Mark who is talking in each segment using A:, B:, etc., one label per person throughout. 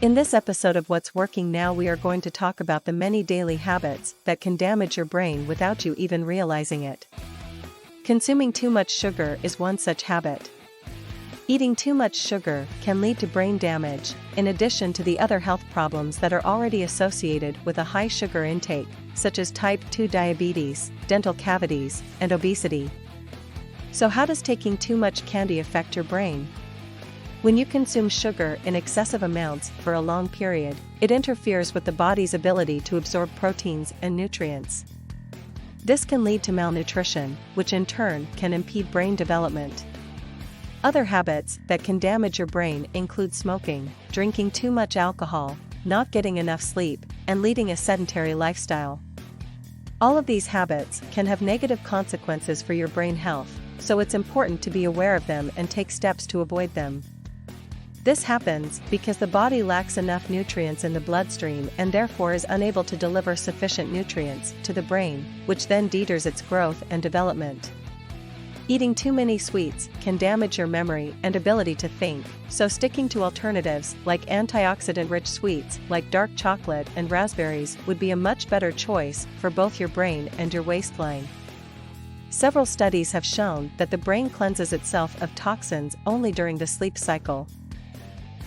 A: In this episode of What's Working Now, we are going to talk about the many daily habits that can damage your brain without you even realizing it. Consuming too much sugar is one such habit. Eating too much sugar can lead to brain damage, in addition to the other health problems that are already associated with a high sugar intake, such as type 2 diabetes, dental cavities, and obesity. So how does taking too much candy affect your brain? When you consume sugar in excessive amounts for a long period, it interferes with the body's ability to absorb proteins and nutrients. This can lead to malnutrition, which in turn can impede brain development. Other habits that can damage your brain include smoking, drinking too much alcohol, not getting enough sleep, and leading a sedentary lifestyle. All of these habits can have negative consequences for your brain health, so it's important to be aware of them and take steps to avoid them. This happens because the body lacks enough nutrients in the bloodstream and therefore is unable to deliver sufficient nutrients to the brain, which then deters its growth and development. Eating too many sweets can damage your memory and ability to think, so sticking to alternatives like antioxidant-rich sweets like dark chocolate and raspberries would be a much better choice for both your brain and your waistline. Several studies have shown that the brain cleanses itself of toxins only during the sleep cycle.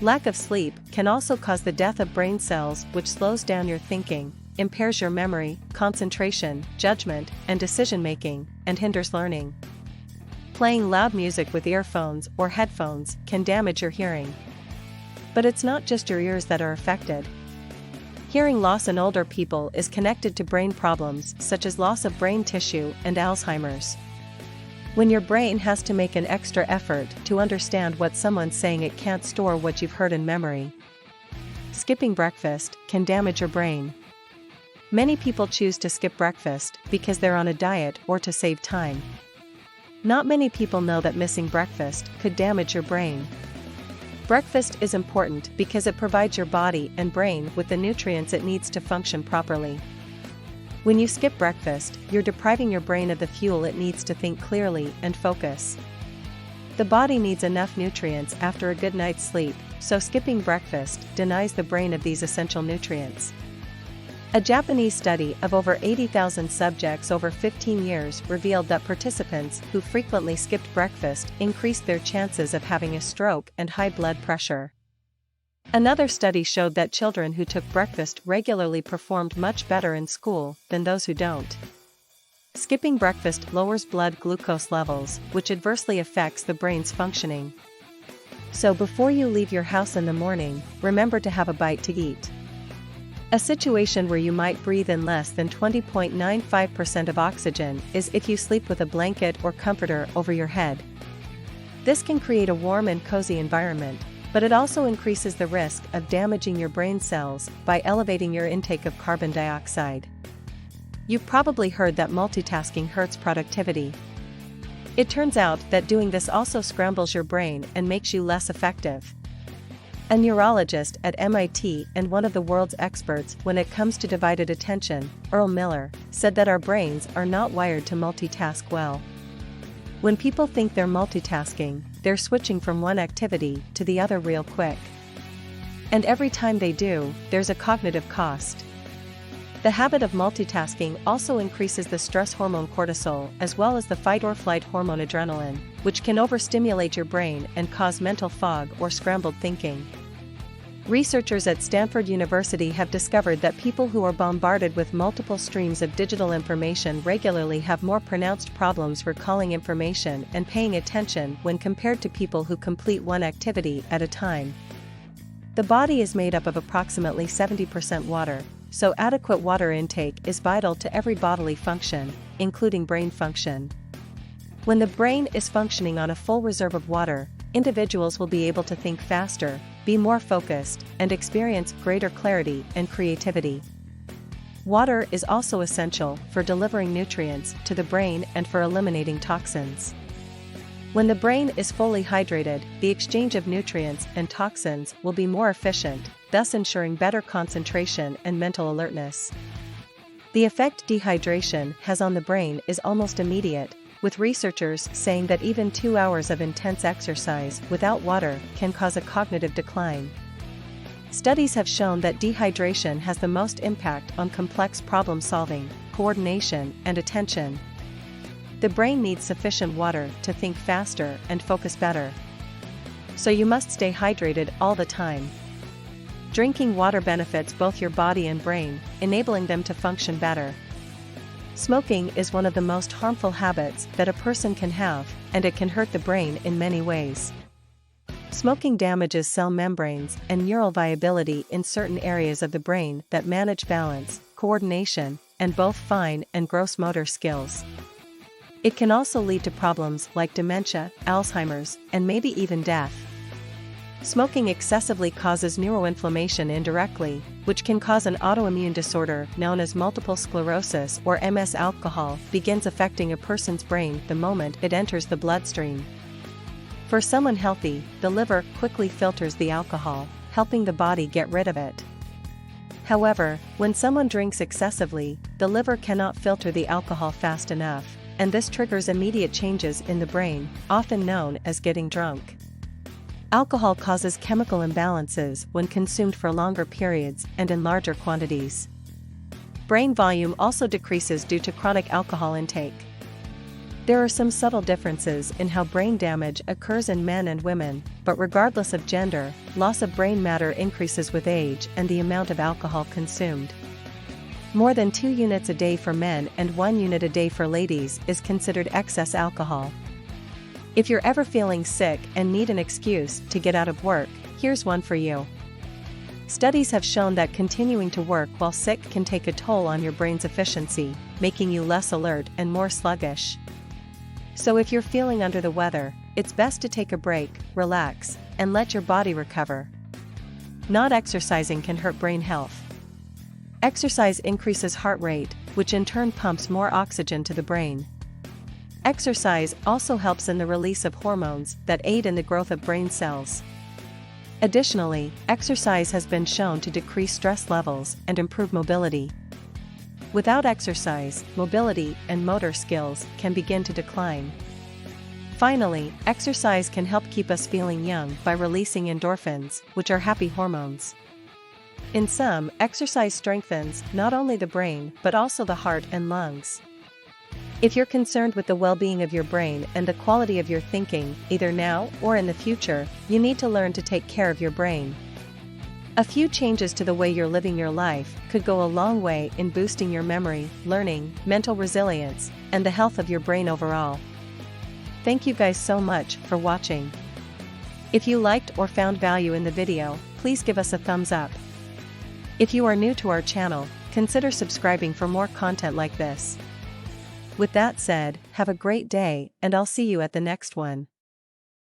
A: Lack of sleep can also cause the death of brain cells, which slows down your thinking, impairs your memory, concentration, judgment, and decision-making, and hinders learning. Playing loud music with earphones or headphones can damage your hearing. But it's not just your ears that are affected. Hearing loss in older people is connected to brain problems such as loss of brain tissue and Alzheimer's. When your brain has to make an extra effort to understand what someone's saying, it can't store what you've heard in memory. Skipping breakfast can damage your brain. Many people choose to skip breakfast because they're on a diet or to save time. Not many people know that missing breakfast could damage your brain. Breakfast is important because it provides your body and brain with the nutrients it needs to function properly. When you skip breakfast, you're depriving your brain of the fuel it needs to think clearly and focus. The body needs enough nutrients after a good night's sleep, so skipping breakfast denies the brain of these essential nutrients. A Japanese study of over 80,000 subjects over 15 years revealed that participants who frequently skipped breakfast increased their chances of having a stroke and high blood pressure. Another study showed that children who took breakfast regularly performed much better in school than those who don't. Skipping breakfast lowers blood glucose levels, which adversely affects the brain's functioning. So before you leave your house in the morning, remember to have a bite to eat. A situation where you might breathe in less than 20.95% of oxygen is if you sleep with a blanket or comforter over your head. This can create a warm and cozy environment, but it also increases the risk of damaging your brain cells by elevating your intake of carbon dioxide. You've probably heard that multitasking hurts productivity. It turns out that doing this also scrambles your brain and makes you less effective. A neurologist at MIT and one of the world's experts when it comes to divided attention, Earl Miller, said that our brains are not wired to multitask well. When people think they're multitasking, they're switching from one activity to the other real quick. And every time they do, there's a cognitive cost. The habit of multitasking also increases the stress hormone cortisol as well as the fight-or-flight hormone adrenaline, which can overstimulate your brain and cause mental fog or scrambled thinking. Researchers at Stanford University have discovered that people who are bombarded with multiple streams of digital information regularly have more pronounced problems recalling information and paying attention when compared to people who complete one activity at a time. The body is made up of approximately 70% water, so adequate water intake is vital to every bodily function, including brain function. When the brain is functioning on a full reserve of water, individuals will be able to think faster, be more focused, and experience greater clarity and creativity. Water is also essential for delivering nutrients to the brain and for eliminating toxins. When the brain is fully hydrated, the exchange of nutrients and toxins will be more efficient, thus ensuring better concentration and mental alertness. The effect dehydration has on the brain is almost immediate, with researchers saying that even 2 hours of intense exercise without water can cause a cognitive decline. Studies have shown that dehydration has the most impact on complex problem solving, coordination, and attention. The brain needs sufficient water to think faster and focus better. So you must stay hydrated all the time. Drinking water benefits both your body and brain, enabling them to function better. Smoking is one of the most harmful habits that a person can have, and it can hurt the brain in many ways. Smoking damages cell membranes and neural viability in certain areas of the brain that manage balance, coordination, and both fine and gross motor skills. It can also lead to problems like dementia, Alzheimer's, and maybe even death. Smoking excessively causes neuroinflammation indirectly, which can cause an autoimmune disorder known as multiple sclerosis or MS. Alcohol begins affecting a person's brain the moment it enters the bloodstream. For someone healthy, the liver quickly filters the alcohol, helping the body get rid of it. However, when someone drinks excessively, the liver cannot filter the alcohol fast enough, and this triggers immediate changes in the brain, often known as getting drunk. Alcohol causes chemical imbalances when consumed for longer periods and in larger quantities. Brain volume also decreases due to chronic alcohol intake. There are some subtle differences in how brain damage occurs in men and women, but regardless of gender, loss of brain matter increases with age and the amount of alcohol consumed. More than 2 units a day for men and 1 unit a day for ladies is considered excess alcohol. If you're ever feeling sick and need an excuse to get out of work, here's one for you. Studies have shown that continuing to work while sick can take a toll on your brain's efficiency, making you less alert and more sluggish. So if you're feeling under the weather, it's best to take a break, relax, and let your body recover. Not exercising can hurt brain health. Exercise increases heart rate, which in turn pumps more oxygen to the brain. Exercise also helps in the release of hormones that aid in the growth of brain cells. Additionally, exercise has been shown to decrease stress levels and improve mobility. Without exercise, mobility and motor skills can begin to decline. Finally, exercise can help keep us feeling young by releasing endorphins, which are happy hormones. In sum, exercise strengthens not only the brain but also the heart and lungs. If you're concerned with the well-being of your brain and the quality of your thinking, either now or in the future, you need to learn to take care of your brain. A few changes to the way you're living your life could go a long way in boosting your memory, learning, mental resilience, and the health of your brain overall. Thank you guys so much for watching. If you liked or found value in the video, please give us a thumbs up. If you are new to our channel, consider subscribing for more content like this. With that said, have a great day, and I'll see you at the next one.